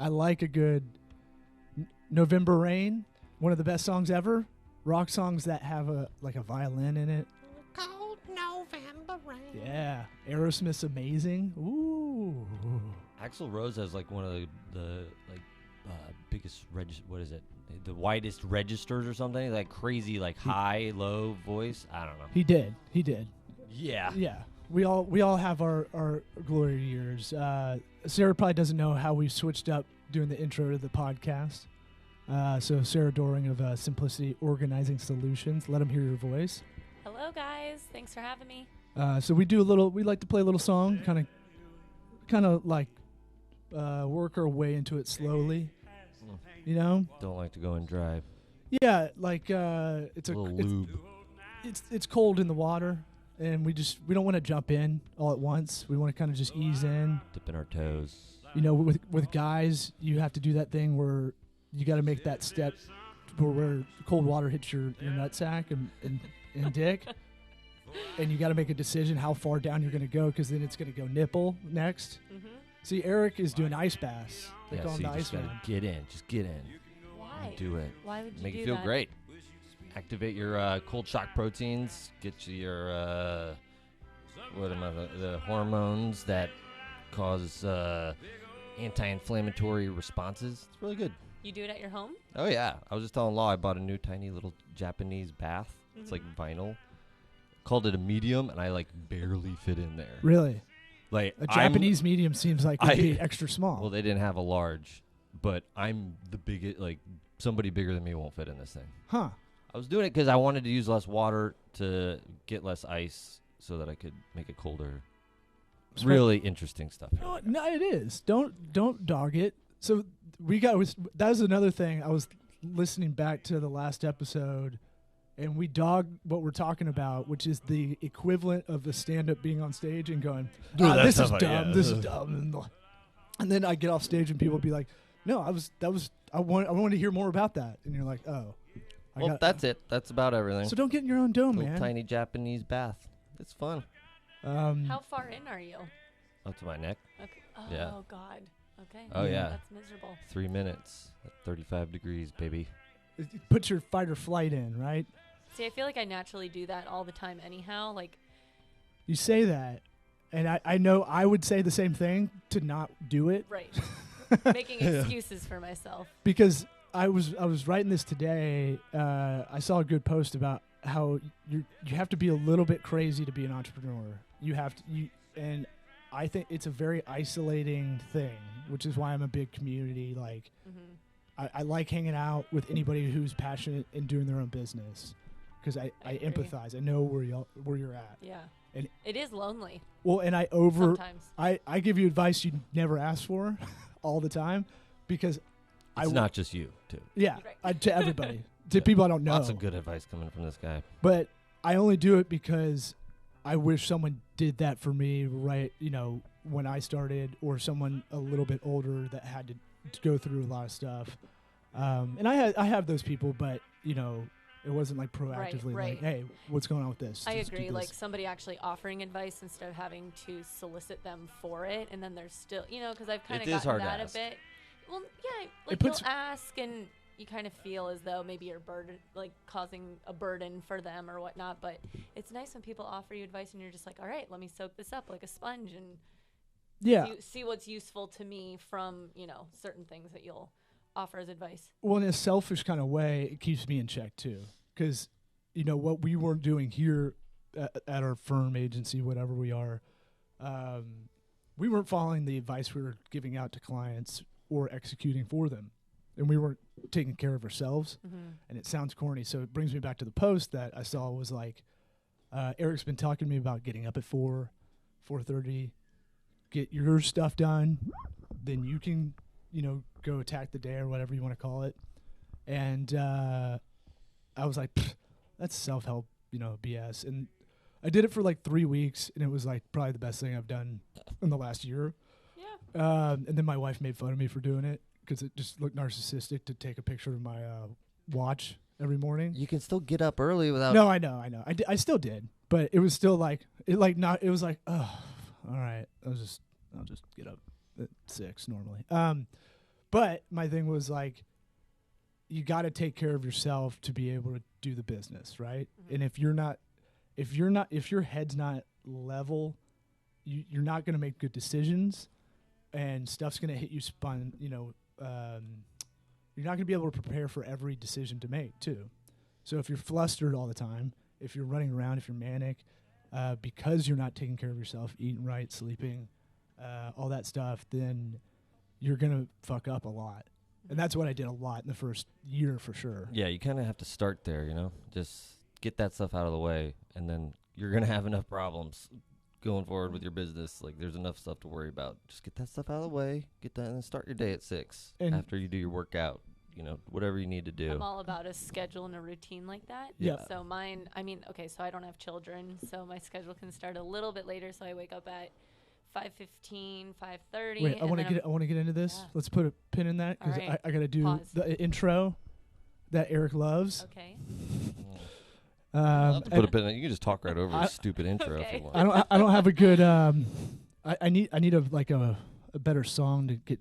I like a good November Rain, one of the best songs ever. Rock songs that have a violin in it. Cold November rain. Yeah, Aerosmith's amazing. Ooh. Axl Rose has like one of the biggest what is it? The widest registers or something, like crazy, like high, low voice. I don't know. He did. Yeah. Yeah. We all have our glory years. Sarah probably doesn't know how we switched up doing the intro to the podcast. So Sarah Doering of Simplicity Organizing Solutions. Let them hear your voice. Hello, guys. Thanks for having me. So we like to play a little song, kind of like work our way into it slowly. You know? Don't like to go and drive. Yeah, like it's lube. It's cold in the water, and we don't want to jump in all at once. We want to kind of just ease in. Dipping our toes. You know, with guys, you have to do that thing where you got to make that step where cold water hits your nutsack and dick, and you got to make a decision how far down you're going to go, because then it's going to go nipple next. Mm-hmm. See, Eric is doing ice baths. They call him the ice man. Get in. Just get in. Why? Do it. Why would you Make do it feel that? great. Activate your cold shock proteins. Get you your the hormones that cause anti-inflammatory responses. It's really good. You do it at your home? Oh yeah. I was just telling Law I bought a new tiny little Japanese bath. Mm-hmm. It's like vinyl. Called it a medium, and I like barely fit in there. Really? Like a Japanese medium seems like it'd be extra small. Well, they didn't have a large, but I'm the biggest. Like somebody bigger than me won't fit in this thing. Huh? I was doing it because I wanted to use less water to get less ice, so that I could make it colder. Really interesting stuff. No, it is. Don't dog it. So that was another thing. I was listening back to the last episode, and we dogged what we're talking about, which is the equivalent of the stand-up being on stage and going, this is dumb, this is dumb. And then I get off stage and people be like, no, I wanted to hear more about that. And you're like, oh. That's it. That's about everything. So don't get in your own dome, Little man. tiny Japanese bath. It's fun. How far in are you? Up to my neck. Okay. Oh, yeah. God. Okay. Oh, yeah. That's miserable. 3 minutes at 35 degrees, baby. It puts your fight or flight in, right? See, I feel like I naturally do that all the time anyhow. Like, you say that, and I know I would say the same thing to not do it. Right. Making excuses for myself. Because I was writing this today. I saw a good post about how you have to be a little bit crazy to be an entrepreneur. And I think it's a very isolating thing, which is why I'm a big community. Like, I like hanging out with anybody who's passionate in doing their own business, because I empathize. I know where you're at. Yeah. And it is lonely. Well, and sometimes. I give you advice you never ask for all the time, because it's not just you, too. Yeah, right. To everybody. To people I don't know. Lots of good advice coming from this guy. But I only do it because I wish someone did that for me, right, when I started, or someone a little bit older that had to go through a lot of stuff. And I have those people, but, it wasn't like proactively right. like, hey, what's going on with this? I agree. Like somebody actually offering advice instead of having to solicit them for it. And then there's still, because I've kind of gotten that a bit. Well, yeah, like you'll ask and you kind of feel as though maybe you're causing a burden for them or whatnot. But it's nice when people offer you advice and you're just like, all right, let me soak this up like a sponge and see what's useful to me from, certain things that you'll offer as advice. Well, in a selfish kind of way, it keeps me in check too. Because, what we weren't doing here at our firm, agency, whatever we are, we weren't following the advice we were giving out to clients or executing for them. And we weren't taking care of ourselves. Mm-hmm. And it sounds corny. So it brings me back to the post that I saw was like, Eric's been talking to me about getting up at 4:30, get your stuff done. Then you can, go attack the day or whatever you want to call it. And I was like, that's self-help, BS. And I did it for like 3 weeks, and it was like probably the best thing I've done in the last year. Yeah. And then my wife made fun of me for doing it because it just looked narcissistic to take a picture of my watch every morning. You can still get up early without. No, I know. I still did, but it was still like it was like, oh, all right. I'll just get up at 6 normally. But my thing was like, you got to take care of yourself to be able to do the business, right? Mm-hmm. And if your head's not level, you're not going to make good decisions, and stuff's going to hit you spun. You're not going to be able to prepare for every decision to make too. So if you're flustered all the time, if you're running around, if you're manic, because you're not taking care of yourself, eating right, sleeping, all that stuff, then you're going to fuck up a lot. And that's what I did a lot in the first year for sure. Yeah, you kind of have to start there, Just get that stuff out of the way, and then you're going to have enough problems going forward with your business. Like, there's enough stuff to worry about. Just get that stuff out of the way, get that, and then start your day at 6 after you do your workout. Whatever you need to do. I'm all about a schedule and a routine like that. Yeah. So mine, so I don't have children, so my schedule can start a little bit later. So I wake up at 5:15, 5:30. Wait, I want to get into this. Yeah. Let's put a pin in that because right. I got to do the intro that Eric loves. Okay. I'll have to put a pin in it. You can just talk right over a stupid intro if you want. I don't have a good. I need a better song to get.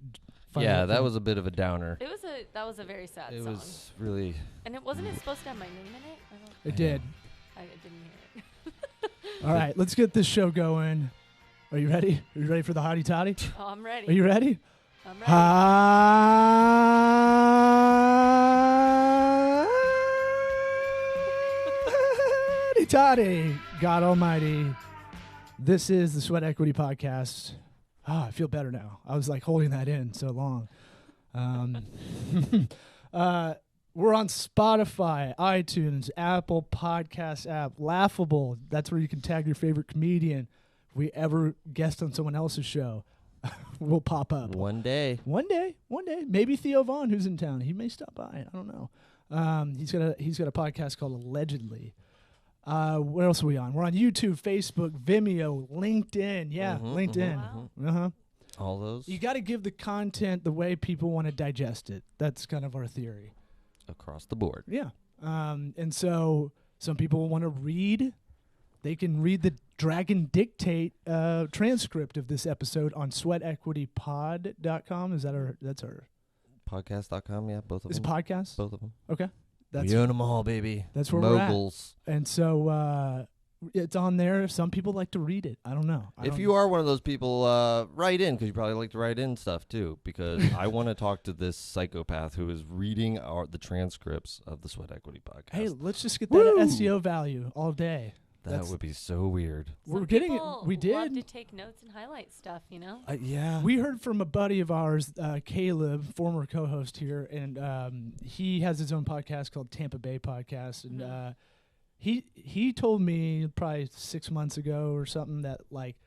Yeah, that was a bit of a downer. That was a very sad song. It was really. And wasn't supposed to have my name in it? It did. I didn't hear it. All right, let's get this show going. Are you ready? Are you ready for the hottie toddy? Oh, I'm ready. Are you ready? I'm ready. Hottie toddy, God Almighty. This is the Sweat Equity Podcast. I feel better now. I was like holding that in so long. We're on Spotify, iTunes, Apple Podcast app, Laughable. That's where you can tag your favorite comedian. If we ever guest on someone else's show, we'll pop up. One day. Maybe Theo Vaughn, who's in town. He may stop by. I don't know. He's got a podcast called Allegedly. What else are we on? We're on YouTube, Facebook, Vimeo, LinkedIn. Yeah, LinkedIn. Wow. All those. You got to give the content the way people want to digest it. That's kind of our theory. Across the board. Yeah. And so some people want to read. They can read the Dragon Dictate transcript of this episode on sweatequitypod.com. That's our podcast.com, yeah, both of them. Is it podcast? Both of them. Okay. We own them all, baby. That's where Moguls. we're at. And so it's on there. Some people like to read it. I don't know. If you are one of those people, write in, because you probably like to write in stuff too, because I want to talk to this psychopath who is reading the transcripts of the Sweat Equity Podcast. Hey, let's just get that SEO value all day. That would be so weird. We're getting it. We did. Love to take notes and highlight stuff, Yeah. We heard from a buddy of ours, Caleb, former co-host here, and he has his own podcast called Tampa Bay Podcast, and he told me probably 6 months ago or something that like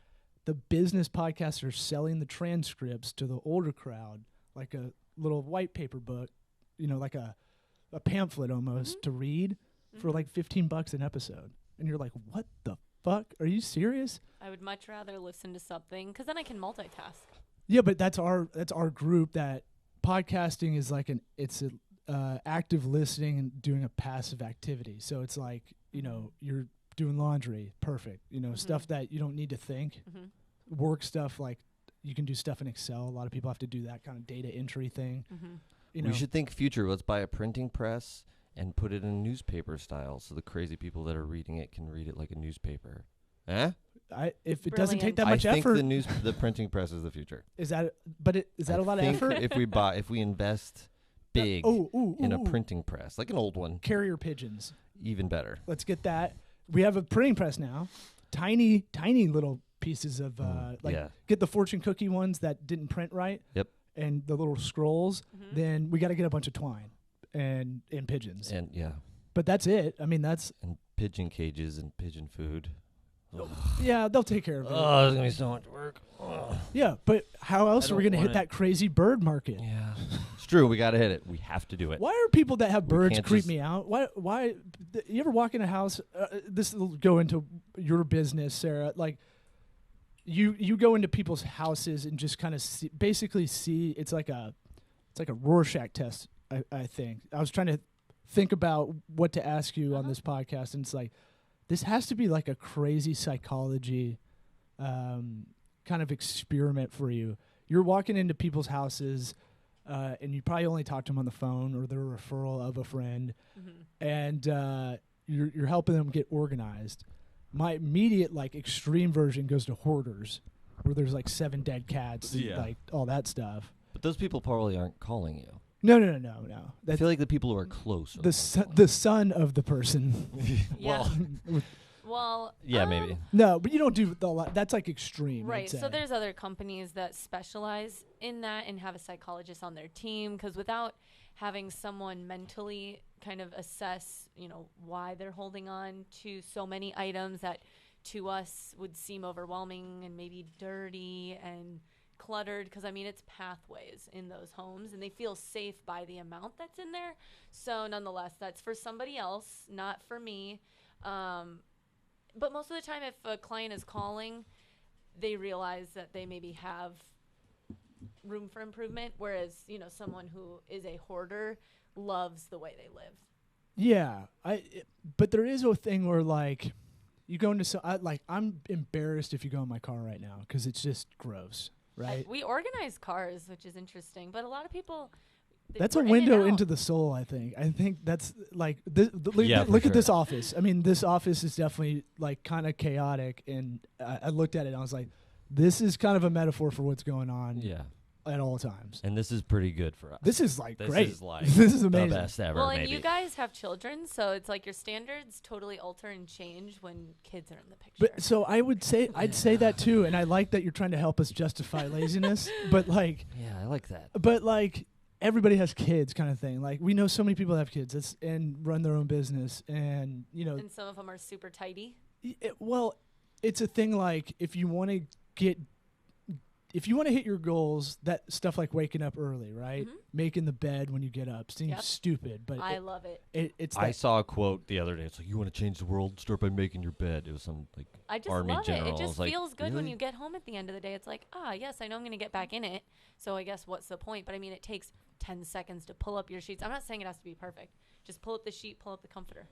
the business podcasts are selling the transcripts to the older crowd, like a little white paper book, like a pamphlet almost to read for like $15 an episode. And you're like, what the fuck? Are you serious? I would much rather listen to something because then I can multitask. Yeah, but that's our group. That podcasting is like it's active listening and doing a passive activity. So it's like you're doing laundry, perfect. Stuff that you don't need to think. Work stuff like you can do stuff in Excel. A lot of people have to do that kind of data entry thing. We should think future. Let's buy a printing press and put it in newspaper style, so the crazy people that are reading it can read it like a newspaper. If it doesn't take that much effort, I think the printing press is the future. Is that a lot of effort? If we invest big in a printing press, like an old one, carrier pigeons, even better. Let's get that. We have a printing press now. Tiny little pieces of get the fortune cookie ones that didn't print right. Yep. And the little scrolls. Then we got to get a bunch of twine. And pigeons. And but that's it. I mean, that's and pigeon cages and pigeon food. Yeah, they'll take care of it. Oh, there's gonna be so much work. Yeah, but how else are we gonna hit that crazy bird market? Yeah, it's true. We gotta hit it. We have to do it. Why are people that have birds creep me out? Why? You ever walk in a house? This will go into your business, Sarah. Like, you go into people's houses and just kind of basically see. It's like a Rorschach test. I think I was trying to think about what to ask you on this podcast, and it's like this has to be like a crazy psychology kind of experiment for you. You're walking into people's houses, and you probably only talk to them on the phone or they're a referral of a friend, and you're helping them get organized. My immediate like extreme version goes to hoarders, where there's like 7 dead cats, and, like all that stuff. But those people probably aren't calling you. No. I feel like the people who are close. The son of the person. Well, yeah, maybe. No, but you don't do that's like extreme. Right. So there's other companies that specialize in that and have a psychologist on their team, because without having someone mentally kind of assess, why they're holding on to so many items that to us would seem overwhelming and maybe dirty and cluttered, because it's pathways in those homes and they feel safe by the amount that's in there. So nonetheless, that's for somebody else, not for me. But most of the time, if a client is calling, they realize that they maybe have room for improvement, whereas someone who is a hoarder loves the way they live. Yeah, but there is a thing where like you go into I'm embarrassed if you go in my car right now because it's just gross, right? We organize cars, which is interesting, but a lot of people. That's a window into the soul, I think. I think that's like look at this office. This office is definitely like kind of chaotic, and I looked at it and I was like, this is kind of a metaphor for what's going on. Yeah. At all times. And this is pretty good for us. This is like great. This is like this is amazing. The best ever. Well, and you guys have children, so it's like your standards totally alter and change when kids are in the picture. But so I'd say that too, and I like that you're trying to help us justify laziness. But like, yeah, I like that. But like, everybody has kids, kind of thing. Like we know so many people have kids and run their own business, and and some of them are super tidy. It's a thing. Like if you want to hit your goals, that stuff like waking up early, right? Mm-hmm. Making the bed when you get up seems stupid, but I love it. I saw a quote the other day. It's like, you want to change the world? Start by making your bed. It was some like army general. It just feels good really? when you get home at the end of the day. It's like, yes, I know I'm going to get back in it. So I guess what's the point? But it takes 10 seconds to pull up your sheets. I'm not saying it has to be perfect. Just pull up the sheet, pull up the comforter.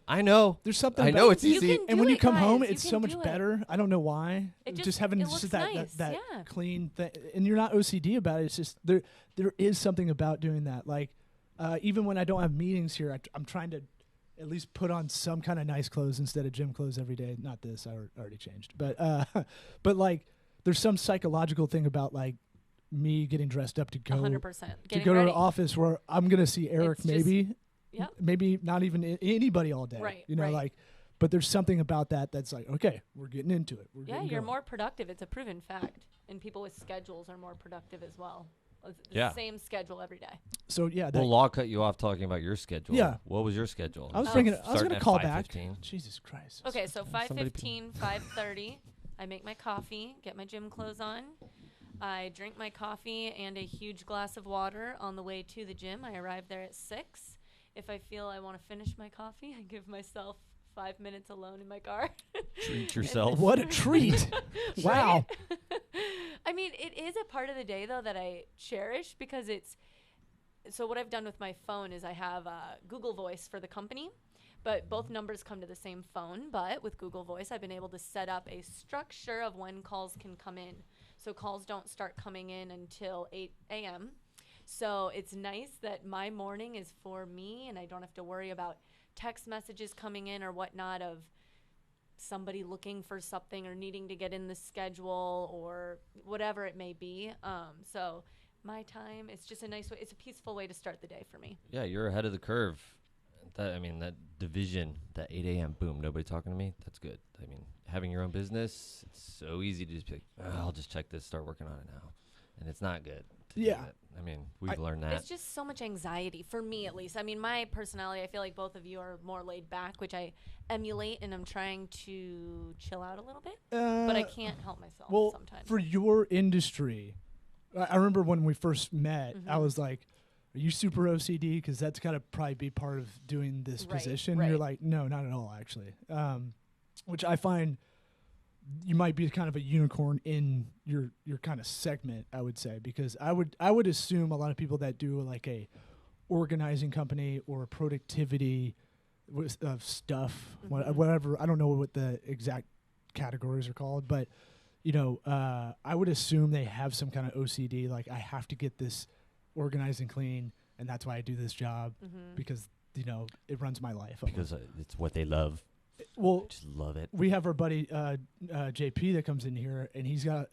I know. There's something. I know it's easy. And when you come guys, home, it's so much better. I don't know why. Just having that clean thing, and you're not OCD about it. It's just there is something about doing that. Like even when I don't have meetings here, I'm trying to at least put on some kind of nice clothes instead of gym clothes every day. Not this. I already changed. But like there's some psychological thing about like me getting dressed up to go 100% to go to the office where I'm gonna see Eric maybe not even anybody all day, right? Like, but there's something about that's like, okay, we're getting into it. You're more productive. It's a proven fact, and people with schedules are more productive as well. Same schedule every day. So Law cut you off talking about your schedule. Yeah, what was your schedule? I was going to call back. Jesus Christ. Okay, so 5:15, 5:30, I make my coffee, get my gym clothes on. I drink my coffee and a huge glass of water on the way to the gym. I arrive there at 6. If I feel I want to finish my coffee, I give myself 5 minutes alone in my car. Treat yourself. What a treat. Wow. It is a part of the day, though, that I cherish because so what I've done with my phone is I have Google Voice for the company, but both numbers come to the same phone. But with Google Voice, I've been able to set up a structure of when calls can come in. So calls don't start coming in until 8 a.m. So it's nice that my morning is for me and I don't have to worry about text messages coming in or whatnot of somebody looking for something or needing to get in the schedule or whatever it may be. So my time, it's just a nice way. It's a peaceful way to start the day for me. Yeah, you're ahead of the curve. That division, that 8 a.m. boom, nobody talking to me, that's good. Having your own business, it's so easy to just be like, I'll just check this, start working on it now. And it's not good. Yeah. We've learned that. It's just so much anxiety, for me at least. My personality, I feel like both of you are more laid back, which I emulate, and I'm trying to chill out a little bit. But I can't help myself sometimes. For your industry, I remember when we first met, I was like, are you super OCD? Because that's got to probably be part of doing this position. Right. You're like, no, not at all, actually. Which I find you might be kind of a unicorn in your kind of segment, I would say, because I would assume a lot of people that do like a organizing company or productivity of stuff, whatever. I don't know what the exact categories are called, but I would assume they have some kind of OCD. Like I have to get this organize and clean, and that's why I do this job because it runs my life. Because it's what they love. Well, I just love it. We have our buddy JP that comes in here, and he's got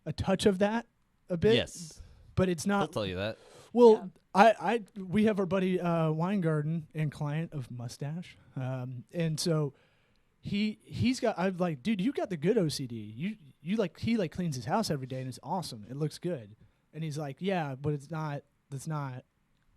a touch of that a bit. Yes, but it's not. I'll tell you that. Well, yeah. We have our buddy Weingarten and client of Mustache, and so he's got. I'm like, dude, you got the good OCD. He cleans his house every day, and it's awesome. It looks good, and he's like, yeah, but it's not. That's not.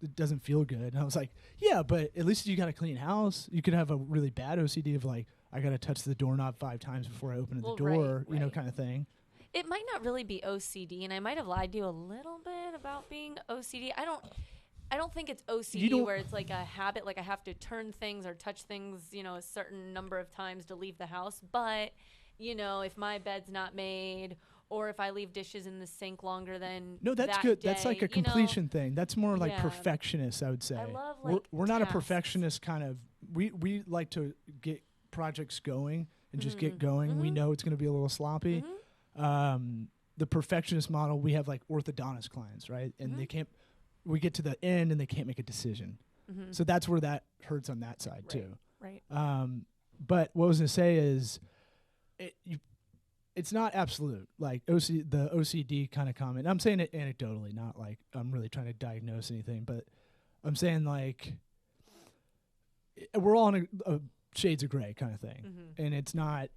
It doesn't feel good. And I was like, yeah, but at least you got a clean house. You could have a really bad OCD of like, I got to touch the doorknob 5 times before I open the door, kind of thing. It might not really be OCD, and I might have lied to you a little bit about being OCD. I don't think it's OCD where it's like a habit, like I have to turn things or touch things, a certain number of times to leave the house. But, if my bed's not made, or if I leave dishes in the sink longer than that's that good. day, that's like a completion thing. That's more like perfectionist, I would say. I love we're not a perfectionist kind of. We like to get projects going and just get going. We know it's going to be a little sloppy. The perfectionist model, we have like orthodontist clients, right? And they can't. We get to the end and they can't make a decision. So that's where that hurts on that side too. Right. But what I was going to say is, it's not absolute. Like the OCD kind of comment. I'm saying it anecdotally, not like I'm really trying to diagnose anything. But I'm saying like we're all in a shades of gray kind of thing, and it's not.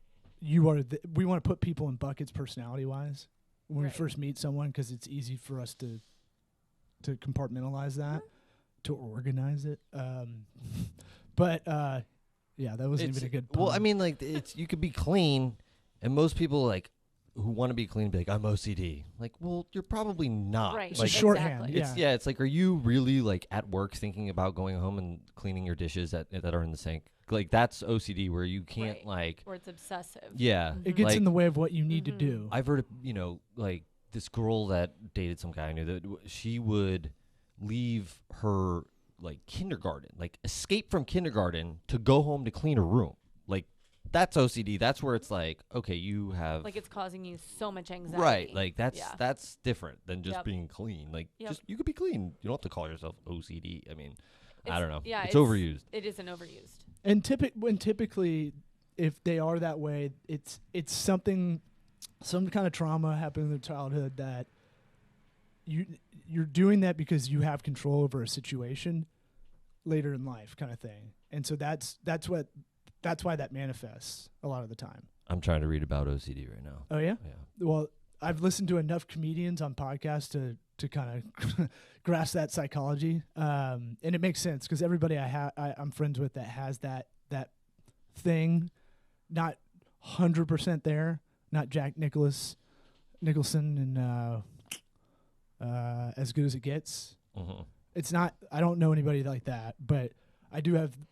We want to put people in buckets personality wise when we first meet someone because it's easy for us to compartmentalize that, to organize it. But yeah, that wasn't even a good pun. Well, I mean, like you could be clean. And most people like who want to be clean be like, I'm OCD. Like, well, you're probably not. Right. Like shorthand. Exactly. It's like, are you really like at work thinking about going home and cleaning your dishes that are in the sink? Like that's OCD where you can't like. Or it's obsessive. Yeah. It gets in the way of what you need to do. I've heard of, like this girl that dated some guy I knew that she would leave her like kindergarten, like escape from kindergarten to go home to clean her room. Like, that's OCD. That's where it's like, okay, you have like it's causing you so much anxiety. Right. Like that's different than just being clean. Like just you could be clean. You don't have to call yourself OCD. I mean, I don't know. Yeah, it's overused. It isn't overused. And typically if they are that way, it's some kind of trauma happened in their childhood that you're doing that because you have control over a situation later in life kind of thing. And so that's why that manifests a lot of the time. I'm trying to read about OCD right now. Oh, yeah? Yeah. Well, I've listened to enough comedians on podcasts to kind of grasp that psychology. And it makes sense because everybody I'm friends with that has that thing, not 100% there, not Jack Nicholson and As Good as It Gets. Mm-hmm. It's not, I don't know anybody like that, but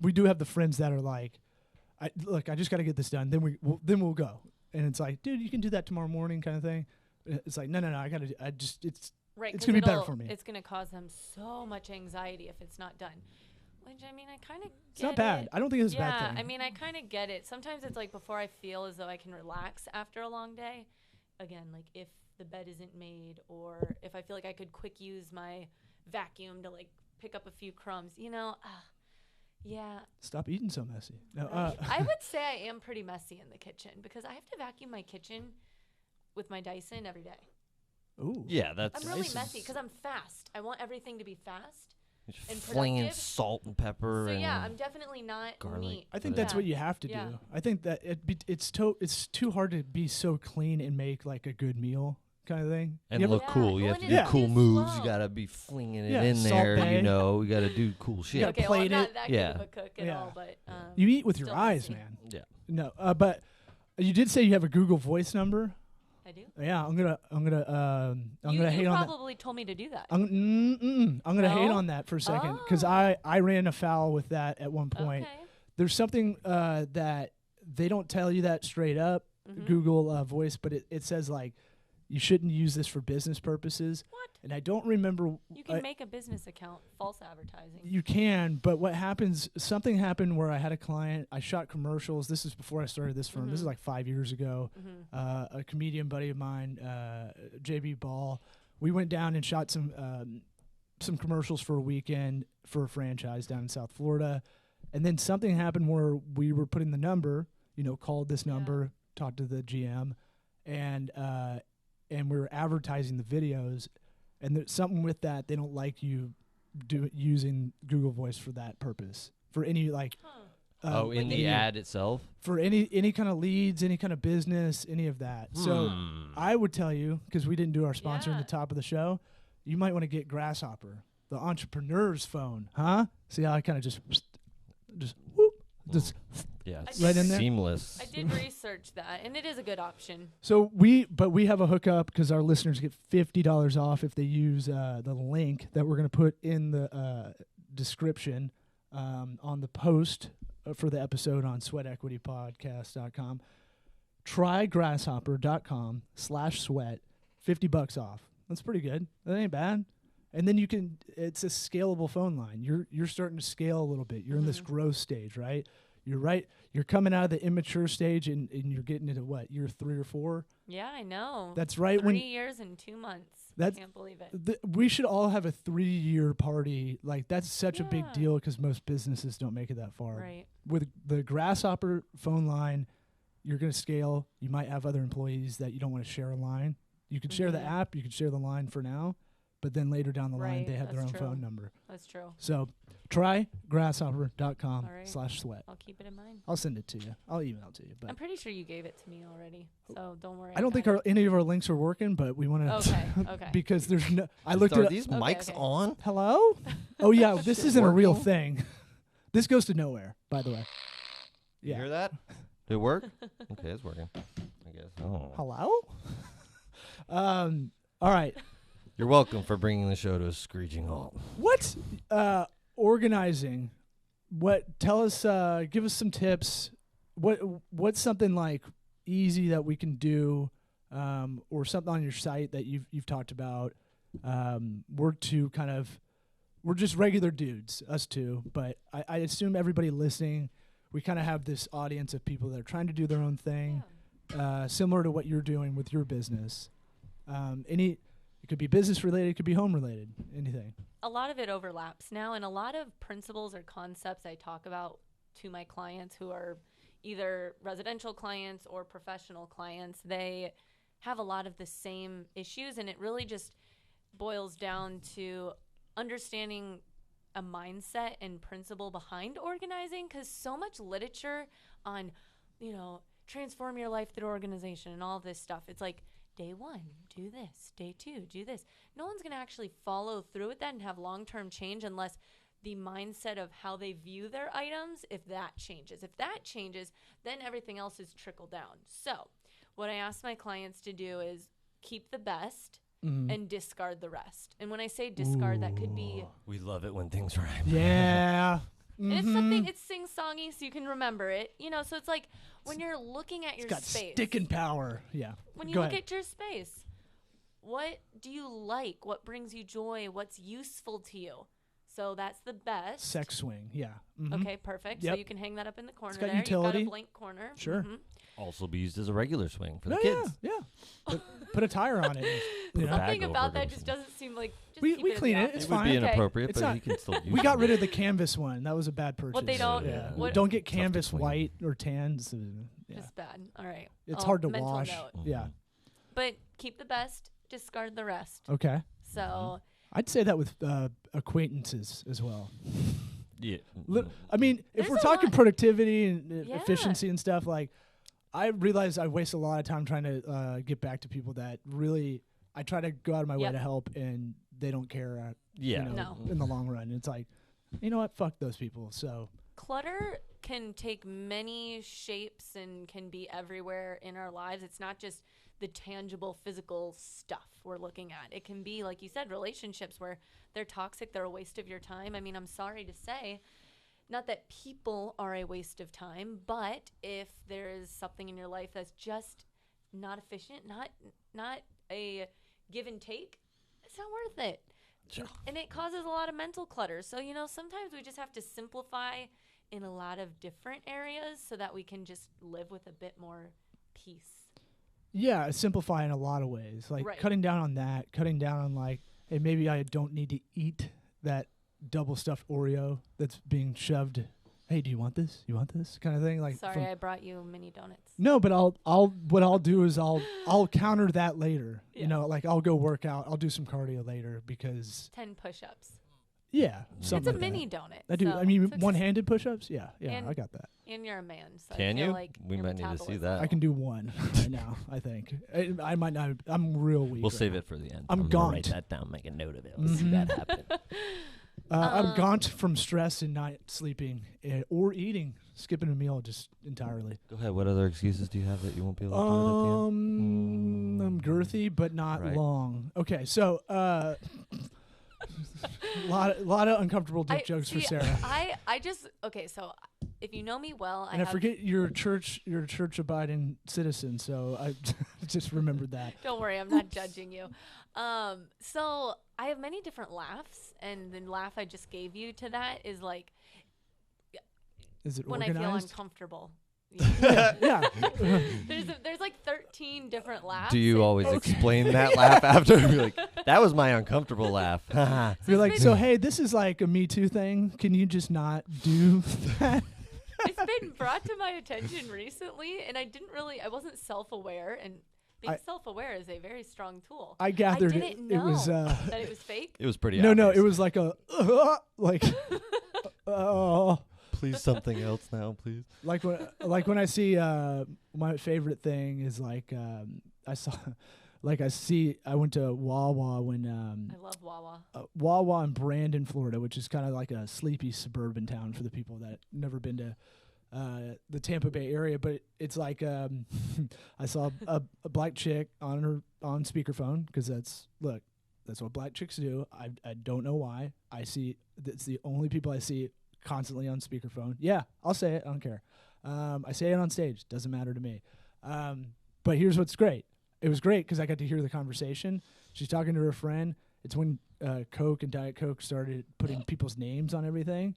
we do have the friends that are like, I just got to get this done. Then we'll go. And it's like, dude, you can do that tomorrow morning kind of thing. It's like, no, it's going to be better for me. It's going to cause them so much anxiety if it's not done. Which, I mean, I kind of get it. It's not bad. I don't think it's a bad thing. Yeah, I mean, I kind of get it. Sometimes it's like before I feel as though I can relax after a long day. Again, like if the bed isn't made or if I feel like I could quick use my vacuum to like pick up a few crumbs, yeah. Stop eating so messy. No, I would say I am pretty messy in the kitchen because I have to vacuum my kitchen with my Dyson every day. Ooh. Yeah, that's. I'm really messy because I'm fast. I want everything to be fast and flinging productive. Salt and pepper. So and yeah, I'm definitely not garlic. neat. I think that's what you have to do. I think that it's too hard to be so clean and make like a good meal kind of thing. And look cool. You have to do cool moves. You got to be flinging it in there. Bay. You got to do cool shit. Okay, well, I'm not that good of a cook at all, but you eat with your eyes, man. Yeah. No, but you did say you have a Google Voice number. I do. Yeah, I'm gonna hate on that. You probably told me to do that. I'm gonna hate on that for a second because I ran afoul with that at one point. Okay. There's something that they don't tell you that straight up, Google Voice, but it says like you shouldn't use this for business purposes. What? And I don't remember. You can make a business account, false advertising. You can, but what happens, something happened where I had a client, I shot commercials. This is before I started this firm. This is like 5 years ago. A comedian buddy of mine, JB Ball, we went down and shot some some commercials for a weekend for a franchise down in South Florida. And then something happened where we were putting the number, called this number, talked to the GM, and we were advertising the videos. And there's something with that. They don't like you using Google Voice for that purpose. For any in the ad itself? For any kind of leads, any kind of business, any of that. So I would tell you, because we didn't do our sponsor in the top of the show, you might want to get Grasshopper, the entrepreneur's phone, huh? See how I kind of just whoop, right in there? Seamless. I did research that, and it is a good option. So we have a hookup because our listeners get $50 off if they use the link that we're going to put in the description on the post for the episode on sweatequitypodcast.com. Try grasshopper.com/sweat, $50 off. That's pretty good. That ain't bad. And then it's a scalable phone line. You're starting to scale a little bit. You're in this growth stage, right? You're coming out of the immature stage and you're getting into what, year 3 or 4? Yeah, I know. That's right. 3 years and 2 months. I can't believe it. We should all have a 3-year party. Like, that's such a big deal because most businesses don't make it that far. Right. With the Grasshopper phone line, you're going to scale. You might have other employees that you don't want to share a line. You could share the app. You could share the line for now. But then later down the line, they have their own phone number. That's true. So try grasshopper.com/sweat. I'll keep it in mind. I'll send it to you. I'll email it to you. But I'm pretty sure you gave it to me already, so don't worry. I don't think any of our links are working, but we want to. Okay. Because there's no. I looked at these mics on. Hello? Oh yeah, this isn't a real thing. This goes to nowhere, by the way. You hear that? Did it work? Okay, it's working. I guess. Oh. Hello? All right. You're welcome for bringing the show to a screeching halt. What's organizing? Tell us, give us some tips. What's something like easy that we can do, or something on your site that you've talked about? We're just regular dudes, us two, but I assume everybody listening, we kind of have this audience of people that are trying to do their own thing, similar to what you're doing with your business. It could be business related, it could be home related, anything. A lot of it overlaps now, and a lot of principles or concepts I talk about to my clients who are either residential clients or professional clients, they have a lot of the same issues, and it really just boils down to understanding a mindset and principle behind organizing, because so much literature on, transform your life through organization and all this stuff. It's like, day 1, do this. Day 2, do this. No one's going to actually follow through with that and have long-term change unless the mindset of how they view their items, if that changes. If that changes, then everything else is trickled down. So what I ask my clients to do is keep the best and discard the rest. And when I say discard, that could be... We love it when things rhyme. Yeah. And it's something, it's sing-songy so you can remember it. So it's like when you're looking at your space. It's got sticking power. Yeah. When you look at your space, what do you like? What brings you joy? What's useful to you? So that's the best. Sex swing. Yeah. Okay, perfect. Yep. So you can hang that up in the corner it's got there. Utility. You've got a blank corner. Sure. Also be used as a regular swing for the kids. Yeah. Put a tire on it. Something about that just doesn't seem like... We clean it. It's it fine. It would be inappropriate, it's but not, he can still use it. We got rid of the canvas one. That was a bad purchase. What they don't... Yeah. What, don't get canvas white or tan. So, Just bad. All right. It's hard to mental wash. Note. Yeah. But keep the best, discard the rest. Okay. So... I'd say that with acquaintances as well. Yeah. I mean, if we're talking productivity and efficiency and stuff, like, I realize I waste a lot of time trying to get back to people that really I try to go out of my way to help, and they don't care. In the long run, it's like, you know what? Fuck those people. So clutter can take many shapes and can be everywhere in our lives. It's not just the tangible physical stuff we're looking at. It can be, like you said, relationships where they're toxic, they're a waste of your time. I mean, I'm sorry to say, not that people are a waste of time, but if there is something in your life that's just not efficient, not a give and take, it's not worth it. Sure. And it causes a lot of mental clutter. So, sometimes we just have to simplify in a lot of different areas so that we can just live with a bit more peace. Yeah, simplify in a lot of ways. Like cutting down on that, cutting down on like hey, maybe I don't need to eat that double stuffed Oreo that's being shoved. Hey, do you want this? You want this kind of thing? Like, sorry, I brought you mini donuts. No, but what I'll do is I'll counter that later. Yeah. You know, like I'll go work out. I'll do some cardio later because 10 push-ups. Yeah, it's a like mini that. donut. I do. So I mean, one-handed push-ups. Yeah, and I got that. And you're a man, so can I feel you? like we might need to see that. I can do one right now. I think I might not. I'm real weak. We'll save it for the end. I'm gaunt. Write that down. Make a note of it. We'll see that happen. I'm gaunt from stress and not sleeping or eating, skipping a meal just entirely. Go ahead. What other excuses do you have that you won't be able to do it at the end? I'm girthy, but not long. Okay, so lot of uncomfortable dick jokes for Sarah. I just so if you know me well, I forget you're a church abiding citizen, so I just remembered that. Don't worry, I'm not judging you. So I have many different laughs, and the laugh I just gave you to that is like, is it when organized? I feel uncomfortable. Yeah. There's like 13 different laughs. Do you always explain that laugh after? You're like, that was my uncomfortable laugh. You're like, so hey, this is like a Me Too thing. Can you just not do that? It's been brought to my attention recently, and I wasn't self-aware, and being self-aware is a very strong tool. I gathered I didn't know it was that it was fake. It was pretty No, obvious. it was like a like oh. Please something else now, please. Like when I see my favorite thing is like I went to Wawa when I love Wawa. Wawa in Brandon, Florida, which is kind of like a sleepy suburban town for the people that never been to the Tampa Bay area, but it's like I saw a black chick on speakerphone because that's what black chicks do. I don't know why. It's the only people I see constantly on speakerphone. Yeah, I'll say it. I don't care. I say it on stage. Doesn't matter to me. But here's what's great. It was great because I got to hear the conversation. She's talking to her friend. It's when Coke and Diet Coke started putting people's names on everything.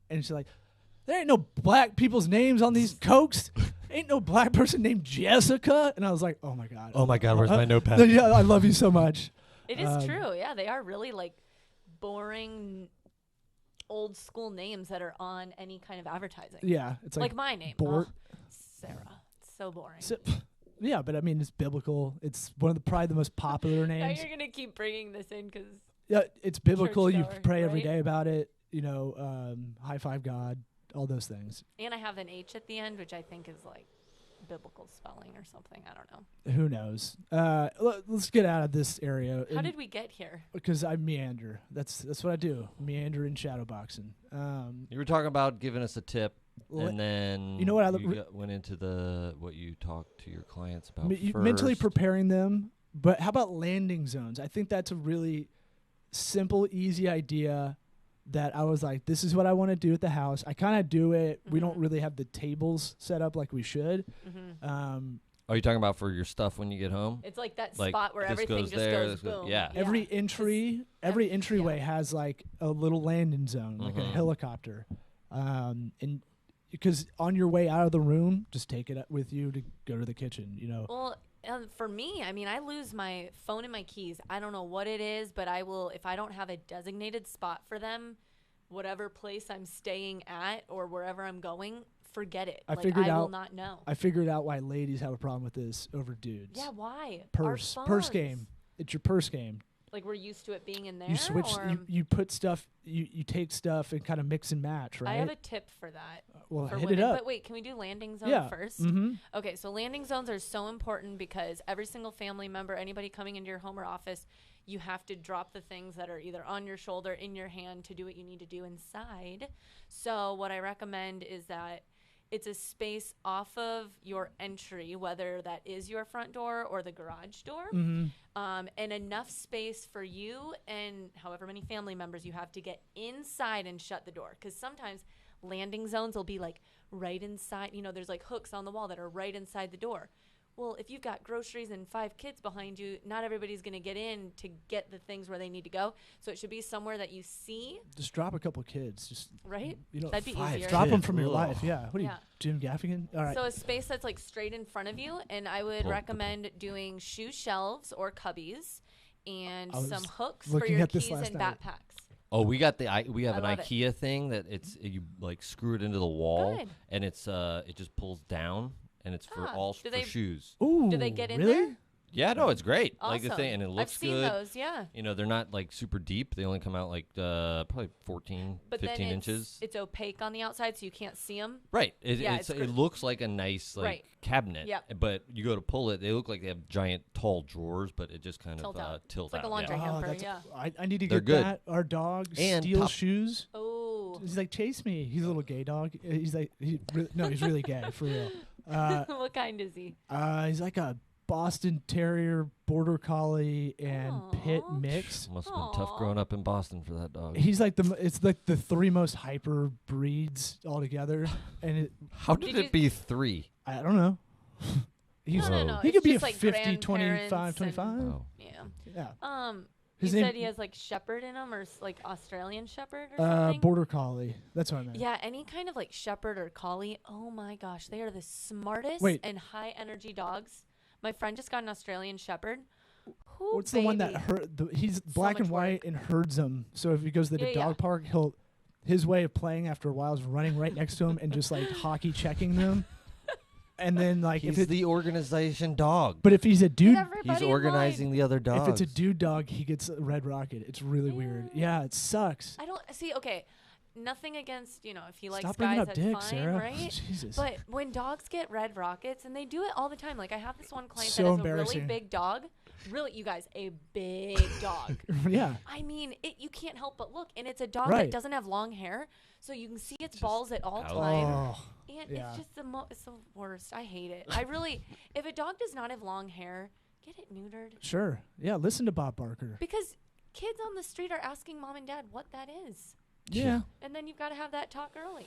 And she's like, there ain't no black people's names on these Cokes. Ain't no black person named Jessica. And I was like, oh, my God. Oh, my God, where's my notepad? Yeah, I love you so much. It is true. Yeah, they are really like boring old school names that are on any kind of advertising. Yeah, it's like my name, Sarah. It's so boring. Yeah, but I mean, it's biblical. It's probably the most popular names. Now you're gonna keep bringing this in because it's biblical. You pray every right? day about it. You know, high five God, all those things. And I have an H at the end, which I think is like biblical spelling or something. I don't know. Who knows? Let's get out of this area. How did we get here? Because I meander. That's what I do. Meander in shadowboxing. You were talking about giving us a tip, and then you know what? Went into what you talked to your clients about. Mentally preparing them. But how about landing zones? I think that's a really simple, easy idea that I was like, this is what I want to do at the house. I kind of do it. Mm-hmm. We don't really have the tables set up like we should. Mm-hmm. Are you talking about for your stuff when you get home? It's like that spot where everything just goes boom. Yeah. Every entryway has like a little landing zone, like a helicopter. And because on your way out of the room, just take it with you to go to the kitchen, you know. Well, for me, I mean, I lose my phone and my keys. I don't know what it is, but I will, if I don't have a designated spot for them, whatever place I'm staying at or wherever I'm going, forget it. I will not know. I figured out why ladies have a problem with this over dudes. Yeah, why? Purse game. It's your purse game. Like we're used to it being in there. You switch. You put stuff. You take stuff and kind of mix and match, right? I have a tip for that. Well, for hit women. it up. But wait, can we do landing zone first? Mm-hmm. Okay, so landing zones are so important because every single family member, anybody coming into your home or office, you have to drop the things that are either on your shoulder, in your hand to do what you need to do inside. So what I recommend is that it's a space off of your entry, whether that is your front door or the garage door, and enough space for you and however many family members you have to get inside and shut the door. Because sometimes landing zones will be like right inside. You know, there's like hooks on the wall that are right inside the door. Well, if you've got groceries and 5 kids behind you, not everybody's going to get in to get the things where they need to go. So it should be somewhere that you see. Just drop a couple kids. Just right? You know, that'd be easier. Drop them from your life. Yeah. What are you, Jim Gaffigan? All right. So a space that's like straight in front of you, and I would recommend doing shoe shelves or cubbies. and some hooks for looking your at this keys last and night. backpacks. Oh, we have an love it. IKEA thing that you like screw it into the wall, Good. and it just pulls down, and it's for shoes. Ooh, Do they get in really? there? Yeah, no, it's great. Awesome. Like the thing, and it looks I've seen good. those, yeah. You know, they're not like super deep. They only come out like probably 14, But 15 then inches. it's opaque on the outside, so you can't see them. Right. Yeah, It looks like a nice like cabinet. Yep. But you go to pull it, they look like they have giant tall drawers, but it just kind Tilt of out. tilts It's like a out. laundry yeah. hamper, that's- yeah. I need to They're get good. that. Our dog And steals shoes. Oh. He's like, chase me. He's a little gay dog. He's like, he's really gay for real. What kind is he? He's like a Boston Terrier, Border Collie, and Pit Aw. mix. Must have been tough growing up in Boston for that dog. He's like it's like the 3 most hyper breeds altogether, and How did it be 3? I don't know. He's No. he It's could be a just like 50, 25, grandparents 25. Oh. Yeah. Yeah. He His name- said he has like shepherd in him, or like Australian shepherd or something. Border Collie. That's what I meant. Yeah, any kind of like shepherd or collie. Oh my gosh, they are the smartest Wait. and high energy dogs. My friend just got an Australian shepherd. Who What's the one that baby? he's black much and white work. and herds them. So if he goes to the dog park, his way of playing after a while is running right next to him and just like hockey checking them. And then like He's if the organization dog. but if he's a dude, He's organizing the other dogs. if it's a dude dog, he gets a red rocket. It's really weird. Yeah, it sucks. I don't see. Okay, nothing against if he likes Stop bringing guys, up that's dicks, fine, Sarah. right? Jesus. But when dogs get red rockets, and they do it all the time. Like I have this one client So that has a really embarrassing. big dog. Really, you guys, a big dog. Yeah. I mean, you can't help but look, and it's a dog Right. that doesn't have long hair, so you can see its balls at all out. times. Oh. And yeah. it's just it's the worst. I hate it. I really, if a dog does not have long hair, get it neutered. Sure. Yeah, listen to Bob Barker. Because kids on the street are asking mom and dad what that is. Yeah. And then you've got to have that talk early.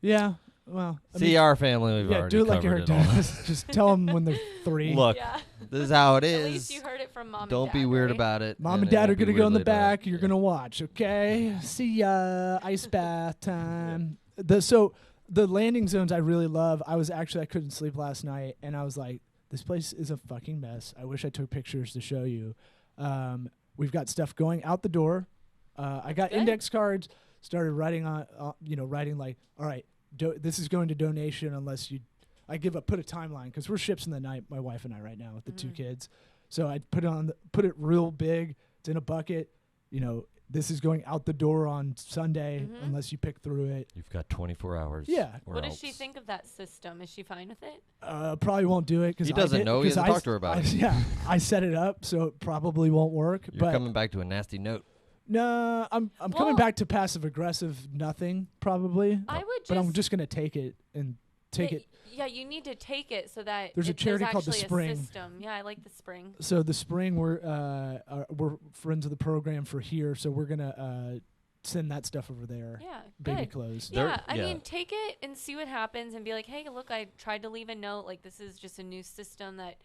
Yeah. Well, I See, mean, our family, we've yeah, already do it like covered Eric it all. does. Just tell them when they're 3. Look, Yeah. this is how it At is. least you heard it from mom Don't and dad. be weird right? about it. Mom and it dad are won't be going to go in the weird later on. back. You're going to watch, okay? See ya. Ice bath time. So the landing zones I really love. I couldn't sleep last night, and I was like, this place is a fucking mess. I wish I took pictures to show you. We've got stuff going out the door. I got Good. index cards, started writing writing like, all right, this is going to donation unless you put a timeline because we're ships in the night, my wife and I right now with the 2 kids. So I put it real big. It's in a bucket. This is going out the door on Sunday unless you pick through it. You've got 24 hours. Yeah. or What does she else. think of that system? Is she fine with it? Probably won't do it because He doesn't know. He hasn't talked to her about it. Yeah, I set it up, so it probably won't work. You're but coming back to a nasty note. no, I'm coming Well- back to passive aggressive. Nothing probably. I would just. But I'm just gonna take it and take yeah, it. Yeah, you need to take it so that There's a charity called the actually Spring. A system. Yeah, I like the Spring. So the spring we're friends of the program for here, so we're gonna send that stuff over there. Yeah, Baby good. clothes. Yeah, I yeah. mean, take it and see what happens and be like, hey, look, I tried to leave a note. Like, this is just a new system that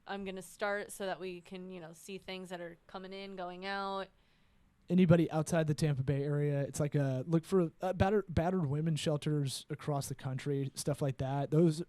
I'm going to start so that we can, see things that are coming in, going out. Anybody outside the Tampa Bay area, it's like look for battered women shelters across the country, stuff like that. Those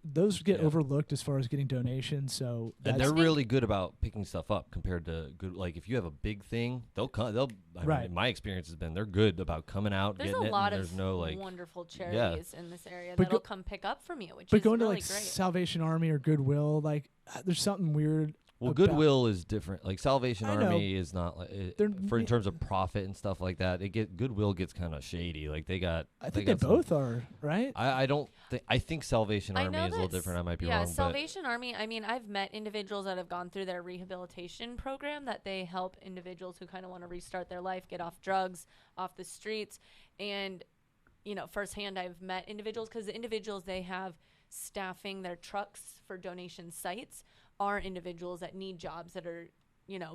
get overlooked as far as getting donations. So And they're really good about picking stuff up compared to good. Like if you have a big thing, they'll come. I mean, my experience has been they're good about coming out, There's getting a it. lot And of there's no like wonderful charities in this area But that'll come pick up from you, which but is going really to like great. Salvation Army or Goodwill, like there's something weird. Well, about- Goodwill is different. Like Salvation I know. Army is not like They're in terms of profit and stuff like that. Goodwill gets kind of shady. Like they got. I think they got some- both are, right? I don't think. I think Salvation I Army know is a little that's- different. I might be yeah, wrong. Salvation Army, I mean, I've met individuals that have gone through their rehabilitation program that they help individuals who kind of want to restart their life, get off drugs, off the streets. And, firsthand, I've met individuals because the individuals they have staffing their trucks for donation sites are individuals that need jobs that are,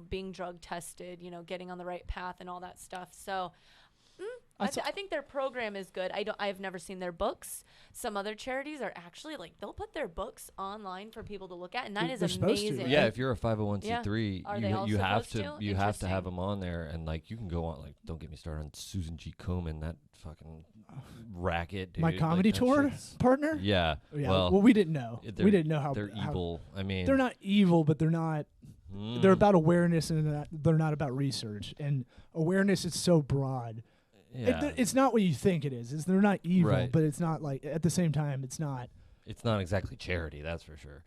being drug tested, getting on the right path and all that stuff. So I think their program is good. I've never seen their books. Some other charities are actually they'll put their books online for people to look at, and that is They're supposed to, amazing. right? Yeah, if you're a 501c3, Are they all you have supposed to to? you have to have Interesting. them on there, and you can go on. Don't get me started on Susan G. Komen, that fucking racket. Dude. My comedy that tour shit's- partner. Yeah. Yeah. Well, Well, we didn't know. We didn't know how they're how- evil. I mean, They're not evil, but they're not. They're about awareness, and they're not about research. And awareness is so broad. Yeah. It's not what you think it is. They're not evil, Right. but it's not like at the same time, it's not. It's not exactly charity, that's for sure.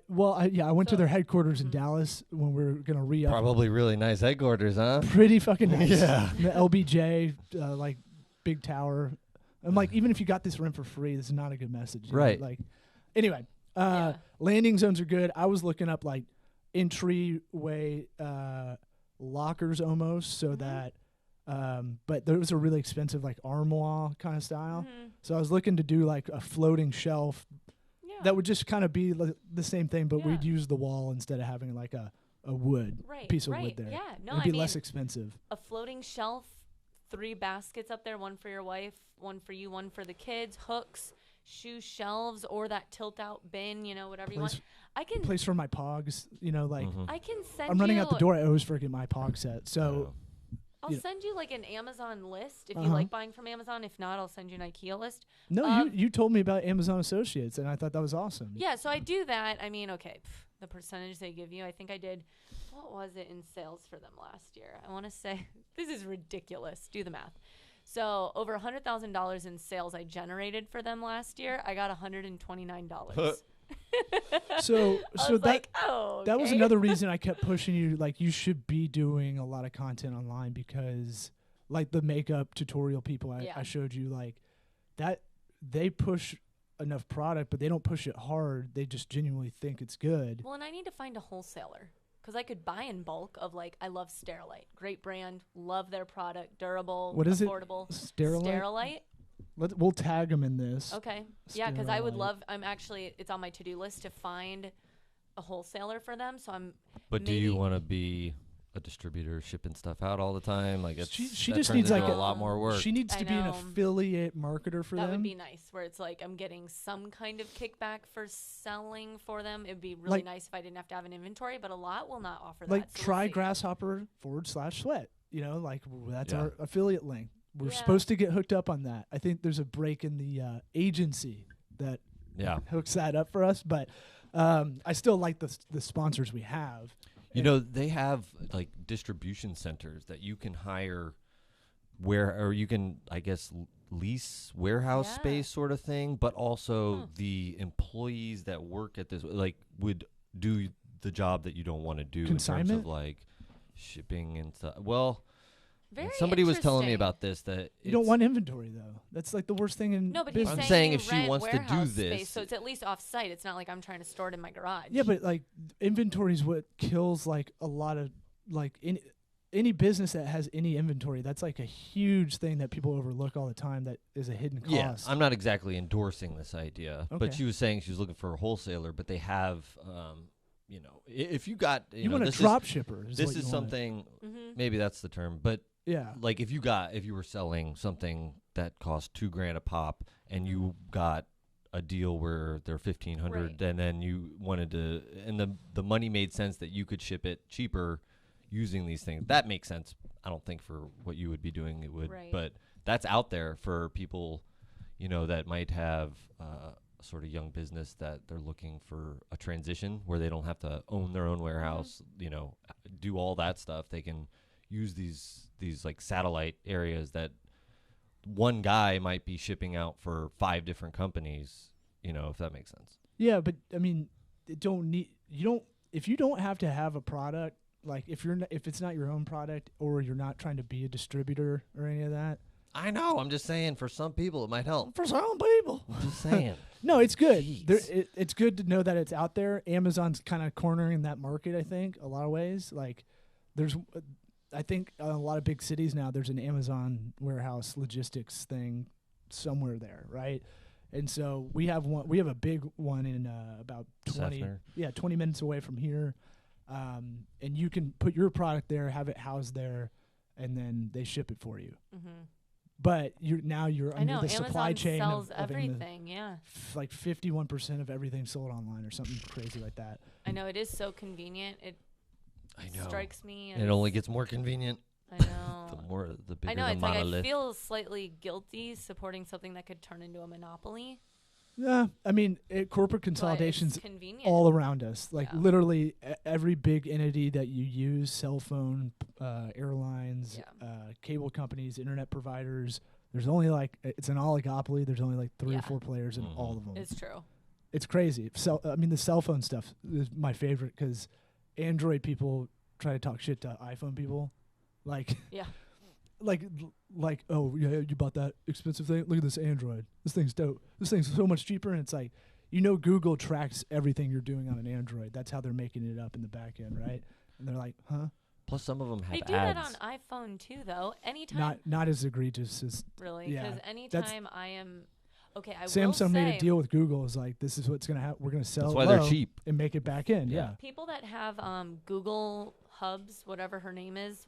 Well, I went to their headquarters in Dallas when we were gonna re-up. Probably really nice headquarters, huh? Pretty fucking nice. Yeah. The LBJ, like big tower. I'm like, even if you got this rent for free, this is not a good message. Right. Like, anyway, landing zones are good. I was looking up like entryway lockers almost, so that. But those are really expensive, like armoire kind of style. So I was looking to do like a floating shelf that would just kind of be the same thing, but we'd use the wall instead of having like a wood piece of wood there. Yeah, no, it'd be less expensive. A floating shelf, 3 baskets up there, one for your wife, one for you, one for the kids, hooks, shoe shelves, or that tilt out bin, whatever you want. I can place for my pogs, like I can send I'm running out the door. I always forget my pog set. So I'll send you like an Amazon list if you like buying from Amazon. If not, I'll send you an IKEA list. No, you told me about Amazon Associates, and I thought that was awesome. Yeah, so I do that. I mean, okay, the percentage they give you, I think I did, what was it in sales for them last year? I want to say, this is ridiculous. Do the math. So over $100,000 in sales I generated for them last year. I got $129. So that was okay. another reason I kept pushing you. Like, you should be doing a lot of content online, because like the makeup tutorial people I showed you, like that, they push enough product, but they don't push it hard. They just genuinely think it's good. Well, and I need to find a wholesaler, because I could buy in bulk of, like, I love Sterilite. Great brand. Love their product. Durable. What is affordable. it? Sterilite? We'll tag them in this. Okay. Yeah, because I would love, it's on my to-do list to find a wholesaler for them. So But do you want to be a distributor shipping stuff out all the time? Like, she just needs like a lot more work. She needs to be an affiliate marketer for them. That would be nice, where it's like I'm getting some kind of kickback for selling for them. It'd be really nice if I didn't have to have an inventory, but a lot will not offer that. Like, so try Grasshopper/Sweat. Like, that's our affiliate link. We're Yeah. supposed to get hooked up on that. I think there's a break in the agency that hooks that up for us. But I still like the sponsors we have. They have like distribution centers that you can hire or you can, I guess, lease warehouse space sort of thing, but also the employees that work at this like would do the job that you don't want to do in terms of like shipping and stuff. Well, somebody was telling me about this, that you don't want inventory though. That's like the worst thing in business. I'm saying if she wants to do this, space, so it's at least off-site. It's not like I'm trying to store it in my garage. Yeah, but like inventory is what kills like a lot of like any business that has any inventory. That's like a huge thing that people overlook all the time. That is a hidden cost. Yeah, I'm not exactly endorsing this idea, but she was saying she was looking for a wholesaler, but they have. If you got you want a drop shipper. This is something. Maybe that's the term, but. Yeah. Like if you were selling something that cost $2,000 a pop, and you got a deal where they're $1,500, and then you wanted to, and the money made sense that you could ship it cheaper using these things. That makes sense. I don't think for what you would be doing it would, but that's out there for people, that might have a sort of young business that they're looking for a transition where they don't have to own their own warehouse, do all that stuff. They can use these like satellite areas that one guy might be shipping out for 5 different companies, if that makes sense. Yeah, but I mean, if you don't have to have a product, like if it's not your own product, or you're not trying to be a distributor or any of that. I know. I'm just saying, for some people it might help. For some people. I'm just saying. No, it's good. It's good to know that it's out there. Amazon's kind of cornering that market, I think, a lot of ways. Like, I think a lot of big cities now, there's an Amazon warehouse logistics thing somewhere there, right? And so we have a big one in about 20 minutes away from here. And you can put your product there, have it housed there, and then they ship it for you. Mm-hmm. But you're under the Amazon supply chain sells of everything, like 51% of everything sold online or something crazy like that. I know, it is so convenient. I know. Strikes me. And it only gets more convenient. I know. the bigger I know. the It's monolith. like I feel slightly guilty supporting something that could turn into a monopoly. Yeah, I mean, corporate consolidation's convenient. all around us. Like literally every big entity that you use, cell phone, airlines, cable companies, internet providers, there's only it's an oligopoly. There's only like 3 or 4 players in all of them. It's true. It's crazy. So, I mean, the cell phone stuff is my favorite because Android people try to talk shit to iPhone people. Like, oh, yeah, you bought that expensive thing? Look at this Android. This thing's dope. This thing's so much cheaper. And it's like, Google tracks everything you're doing on an Android. That's how they're making it up in the back end, right? And they're like, huh? Plus, some of them have ads. They do that on iPhone, too, though. Anytime. Not as egregious as... Really? Because anytime I am... Okay, Samsung made a deal with Google. Is like, this is what's going to happen. We're going to sell That's why they're cheap. And make it back in, yeah. People that have Google Hubs, whatever her name is.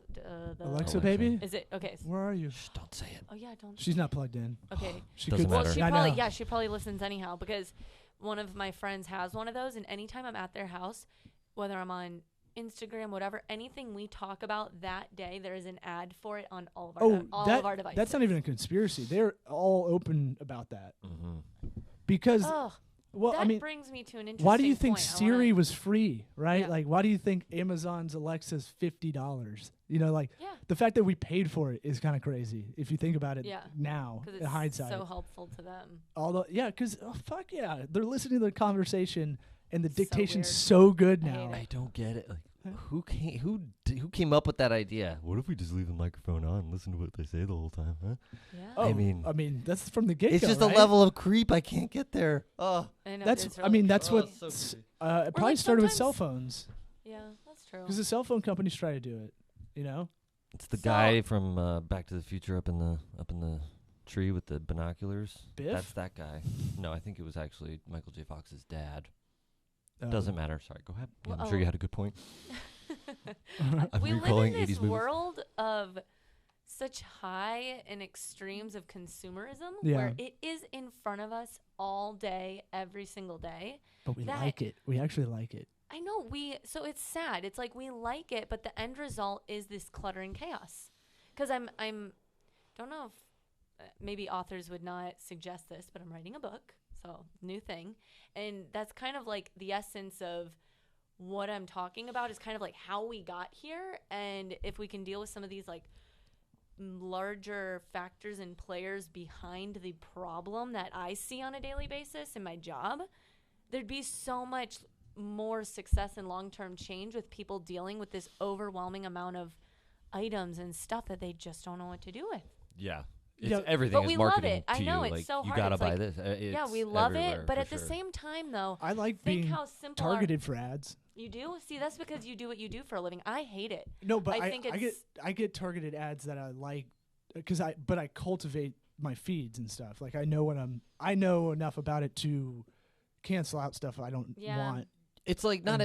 Alexa, baby? Is it? Okay. Where are you? Shh, don't say it. Oh, yeah, don't. She's not plugged in. Okay. She doesn't matter. Well, she probably listens anyhow because one of my friends has one of those, and anytime I'm at their house, whether I'm on Instagram, whatever, anything we talk about that day, there is an ad for it on all of our devices. That's not even a conspiracy. They're all open about that. Because, that brings me to an interesting why do you think point. Siri was free, right? Yeah. Like, why do you think Amazon's Alexa's $50? The fact that we paid for it is kind of crazy if you think about it now, in hindsight. So helpful to them. Although, because, they're listening to the conversation, and the dictation's so good now. I don't get it. Like, who came up with that idea? What if we just leave the microphone on and listen to what they say the whole time, huh? Yeah. I mean, that's from the get-go. It's just right? a level of creep I can't get there. Oh, I know, that's what. So it probably started with cell phones. Yeah, that's true. Because the cell phone companies try to do it. It's the guy from Back to the Future up in the tree with the binoculars. Biff? That's that guy. No, I think it was actually Michael J. Fox's dad. Doesn't matter. Sorry, go ahead. I'm sure you had a good point. We live in this world of such high and extremes of consumerism where it is in front of us all day, every single day. But we like it. We actually like it. I know. So it's sad. It's like we like it, but the end result is this clutter and chaos. Because I'm don't know if maybe authors would not suggest this, but I'm writing a book. So, new thing. And that's kind of like the essence of what I'm talking about is kind of like how we got here. And if we can deal with some of these like larger factors and players behind the problem that I see on a daily basis in my job, there'd be so much more success and long-term change with people dealing with this overwhelming amount of items and stuff that they just don't know what to do with. Yeah. Everything is marketing it. I know, you. it's so hard. You gotta it's buy like, this. We love it, but at the same time, though, I like think being how simple targeted for ads. You do? See, that's because you do what you do for a living. I hate it. No, but I get targeted ads that I like because I cultivate my feeds and stuff. Like I know enough about it to cancel out stuff I don't want. It's like not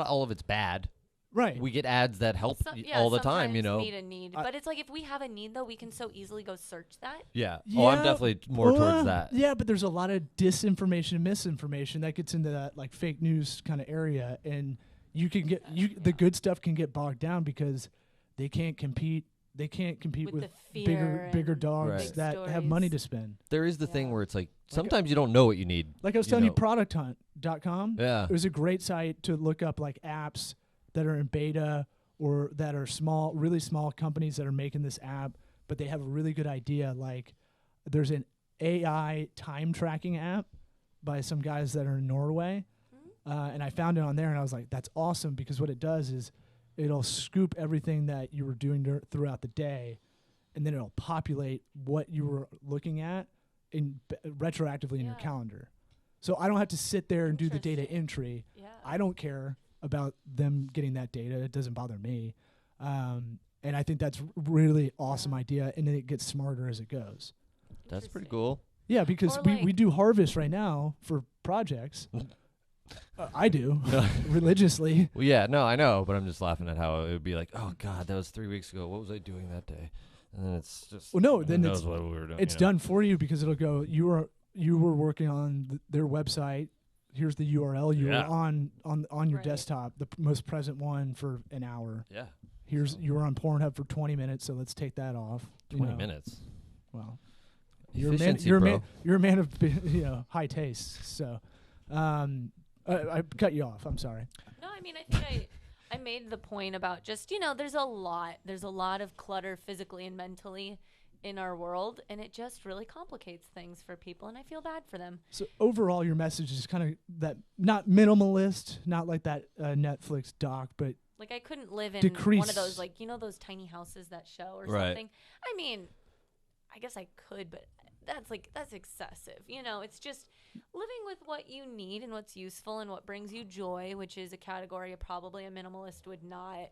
all of it's bad. Right. We get ads that help all the time, meet a need. But it's like if we have a need, though, we can so easily go search that. Yeah. Oh, I'm definitely more towards that. Yeah, but there's a lot of disinformation and misinformation that gets into that like fake news kind of area. And you can get the good stuff can get bogged down because they can't compete. They can't compete with bigger dogs that have money to spend. There is the thing where it's like sometimes you don't know what you need. Like I was telling you, producthunt.com. Yeah. It was a great site to look up like apps that are in beta or that are really small companies that are making this app, but they have a really good idea. Like there's an AI time tracking app by some guys that are in Norway. And I found it on there and I was like, that's awesome because what it does is it'll scoop everything that you were doing throughout the day and then it'll populate what you were looking at retroactively in your calendar. So I don't have to sit there and do the data entry. Yeah. I don't care about them getting that data. It doesn't bother me. And I think that's really awesome idea. And then it gets smarter as it goes. That's pretty cool. Yeah, because we do harvest right now for projects. I do religiously. Well, yeah, no, I know, but I'm just laughing at how it would be like, oh God, that was 3 weeks ago. What was I doing that day? And then it's just, then knows what we were doing. It's done for you because it'll go, you were working on their website. Here's the URL you were on your desktop, the most present one for an hour. Yeah. You were on Pornhub for 20 minutes, so let's take that off. 20 minutes. Well, You're a man of high taste. So, I cut you off. I'm sorry. No, I mean I think I made the point about just there's a lot of clutter physically and mentally in our world, and it just really complicates things for people, and I feel bad for them. So overall, your message is kind of that, not minimalist, not like that Netflix doc, but like I couldn't live in decrease. One of those those tiny houses that show or something. I mean, I guess I could, but that's excessive. It's just living with what you need and what's useful and what brings you joy, which is a category probably a minimalist would not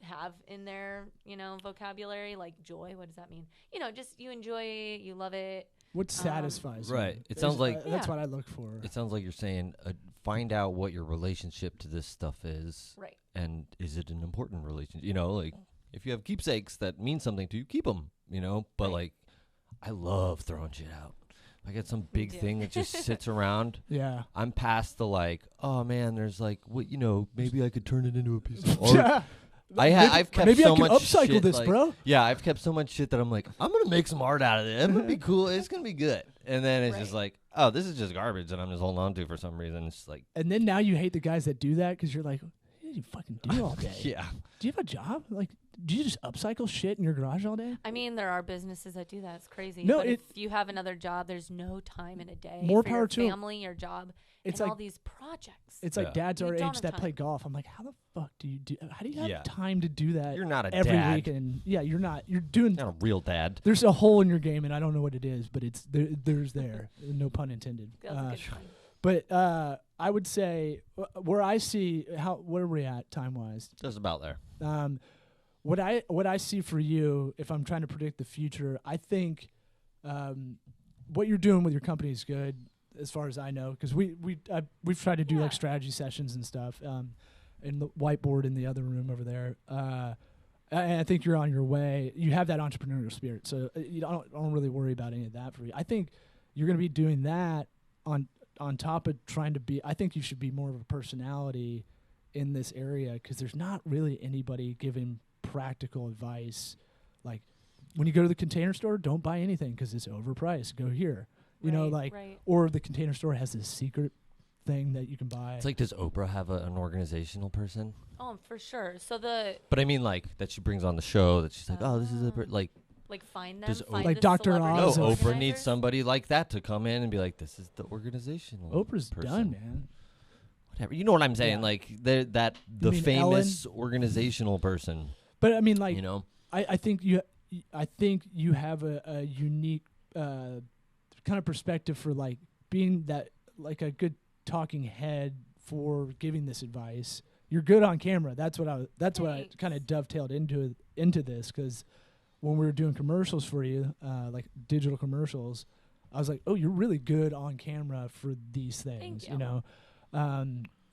have in their vocabulary. Like joy, what does that mean? Just you enjoy it, you love it, what satisfies you. Right. It sounds like that's what I look for. It sounds like you're saying find out what your relationship to this stuff is, right? And is it an important relationship? Like if you have keepsakes that mean something to you, keep them, but like I love throwing shit out. I get some big thing that just sits around. Yeah. I'm past the oh man, there's maybe I could turn it into a piece of art. I've kept maybe so I can much upcycle shit, this, bro. Yeah, I've kept so much shit that I'm like, I'm gonna make some art out of it. It's gonna be cool. It's gonna be good. And then it's just like, oh, this is just garbage that I'm just holding on to for some reason. It's just like, and then now you hate the guys that do that because you're like, what do you fucking do all day? Yeah. Do you have a job? Like, do you just upcycle shit in your garage all day? I mean, there are businesses that do that. It's crazy. No, but if you have another job, there's no time in a day more for power your to family, your job, it's and like all these projects. It's like dads our age that time. play golf. I'm like, how the fuck do you do? How do you have Yeah. time to do that? You're not a every dad. weekend. Yeah, you're not. You're doing. Not a real dad. There's a hole in your game, and I don't know what it is, but it's there. There's there. No pun intended. Feels a good time. But I would say where I see where are we at time wise? Just about there. What I see for you, if I'm trying to predict the future, I think what you're doing with your company is good, as far as I know, because we've tried to do like strategy sessions and stuff, in the whiteboard in the other room over there. And I think you're on your way. You have that entrepreneurial spirit, so you don't really worry about any of that for you. I think you're going to be doing that on top of trying to be. I think you should be more of a personality in this area because there's not really anybody giving practical advice. Like when you go to the Container Store, don't buy anything because it's overpriced. Go here, or the Container Store has this secret thing that you can buy. It's like, does Oprah have an organizational person? Oh, for sure. But I mean, like that she brings on the show that she's like, oh, this is like find them, find like the Dr. celebrities. Oz. No, Oprah needs somebody like that to come in and be like, this is the organizational. Oprah's person. done, man. Whatever, you know what I'm saying? Yeah. Like the famous organizational person. But I mean, like, I think you have a unique kind of perspective for like being that like a good talking head for giving this advice. You're good on camera. That's what I kind of dovetailed into this because when we were doing commercials for you, like digital commercials, I was like, oh, you're really good on camera for these things. Thank you.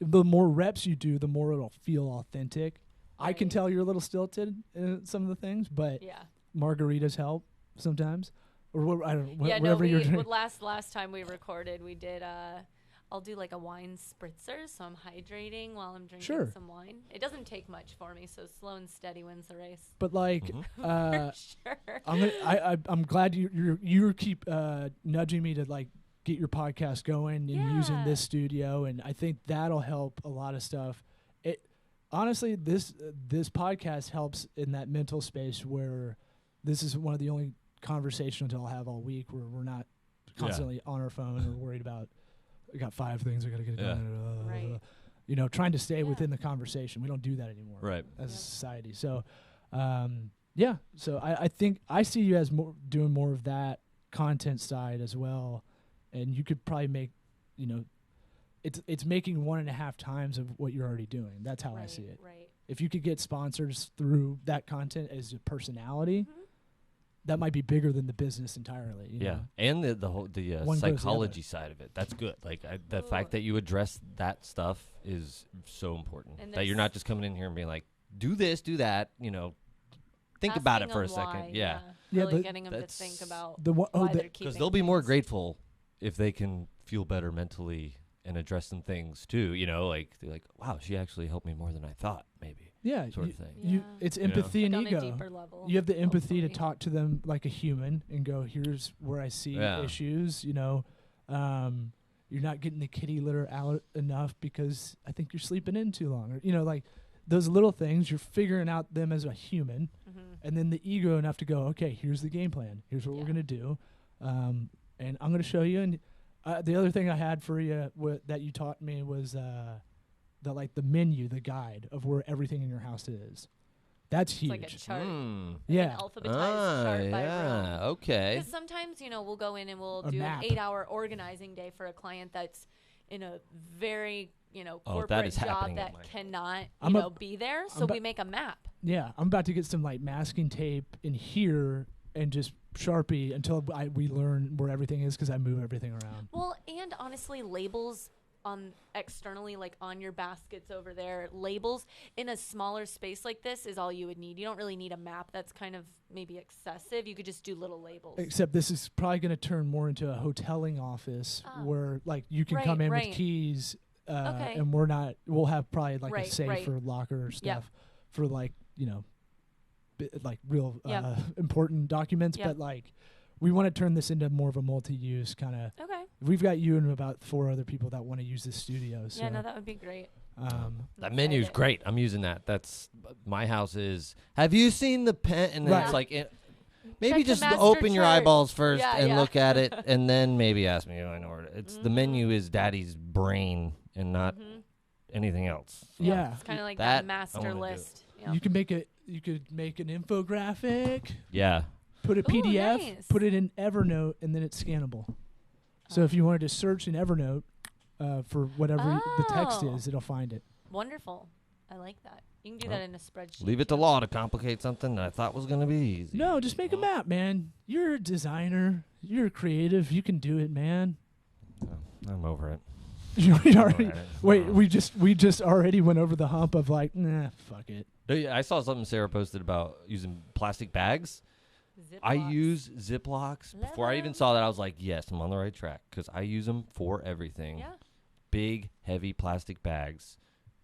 The more reps you do, the more it'll feel authentic. Right. I can tell you're a little stilted in some of the things, but margaritas help sometimes. Or I don't know, whatever you're doing. Last time we recorded, we did. I'll do like a wine spritzer, so I'm hydrating while I'm drinking some wine. It doesn't take much for me, so slow and steady wins the race. But like, for sure. I'm glad you keep nudging me to like get your podcast going and using this studio, and I think that'll help a lot of stuff. Honestly, this podcast helps in that mental space where this is one of the only conversations I'll have all week where we're not constantly on our phone or worried about, we got 5 things I got to get done. Right. Trying to stay within the conversation. We don't do that anymore as a society. So, so I think I see you as doing more of that content side as well. And you could probably make, it's making 1.5 times of what you're already doing. That's how I see it. Right. If you could get sponsors through that content as a personality, that might be bigger than the business entirely. You know? And the whole psychology side of it. That's good. Like the fact that you address that stuff is so important. And that you're not just coming in here and being like, do this, do that. Think about it for a second. Yeah. Really getting them to think about why they're keeping. Because they'll be more grateful if they can feel better mentally and address some things too. Like they're like, wow, she actually helped me more than I thought. Maybe. Yeah, sort of thing. It's empathy and like ego. On a deeper level, you have the empathy hopefully. to talk to them like a human and go, here's where I see issues. You're not getting the kitty litter out enough because I think you're sleeping in too long. Or, like those little things, you're figuring out them as a human. And then the ego enough to go, okay, here's the game plan. Here's what we're going to do. And I'm going to show you. And the other thing I had for you that you taught me was the menu, the guide of where everything in your house is. That's huge. It's like a chart. Yeah. An alphabetized chart by room. Okay. Because sometimes, we'll go in and we'll A do map. an 8-hour organizing day for a client that's in a very, that corporate is job happening that at cannot, be there. So we make a map. Yeah, I'm about to get some masking tape in here and just Sharpie until we learn where everything is because I move everything around. Well, and honestly, labels externally, like on your baskets over there, labels in a smaller space like this is all you would need. You don't really need a map. That's kind of maybe excessive. You could just do little labels. Except this is probably going to turn more into a hoteling office where you can come in with keys and we'll have probably a safe or locker or stuff for real important documents. But we want to turn this into more of a multi-use kind of. Okay. We've got you and about 4 other people that want to use this studio. So. Yeah, no, that would be great. That menu is great. I'm using that. That's my house is. Have you seen the pen? And then it's like maybe Check just the master open your chart. eyeballs first and look at it, Mm-hmm. and then maybe ask me. I know where it's the menu is Daddy's brain and not anything else. So Yeah, it's kind of like that that master list. You can make you could make an infographic. Yeah. Put a PDF, nice. put it in Evernote, and then it's scannable. So if you wanted to search in Evernote for whatever the text is, it'll find it. Wonderful. I like that. You can do that in a spreadsheet. Leave it to law to complicate something that I thought was going to be easy. No, just make a map, man. You're a designer. You're creative. You can do it, man. I'm over it. Wait, we just already went over the hump of fuck it. I saw something Sarah posted about using plastic bags. I use Ziplocs. Before I even saw that, I was like, yes, I'm on the right track because I use them for everything. Yeah. Big, heavy plastic bags.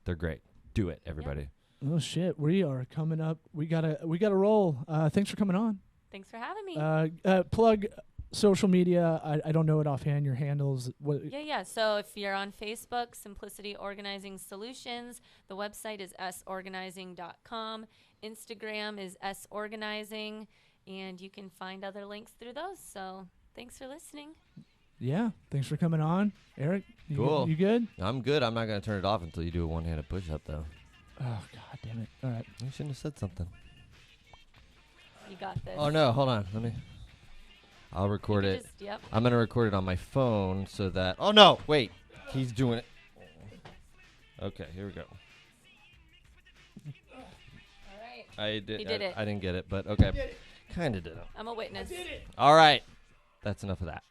They're great. Do it, everybody. Oh shit, we are coming up. We gotta roll. Thanks for coming on. Thanks for having me. Plug social media. I don't know it offhand. Your handles. What? Yeah. So if you're on Facebook, Simplicity Organizing Solutions. The website is sorganizing.com. Instagram is sorganizing. And you can find other links through those. So thanks for listening. Yeah. Thanks for coming on. Eric, Cool. You good? I'm good. I'm not going to turn it off until you do a one-handed push-up, though. Oh, God damn it. All right. You shouldn't have said something. You got this. Oh, no. Hold on. I'll record it. I'm going to record it on my phone so that... Oh, no. Wait. He's doing it. Okay. Here we go. All right. I did. He did it. I didn't get it, but okay. Kind of did it. I'm a witness. I did it. All right. That's enough of that.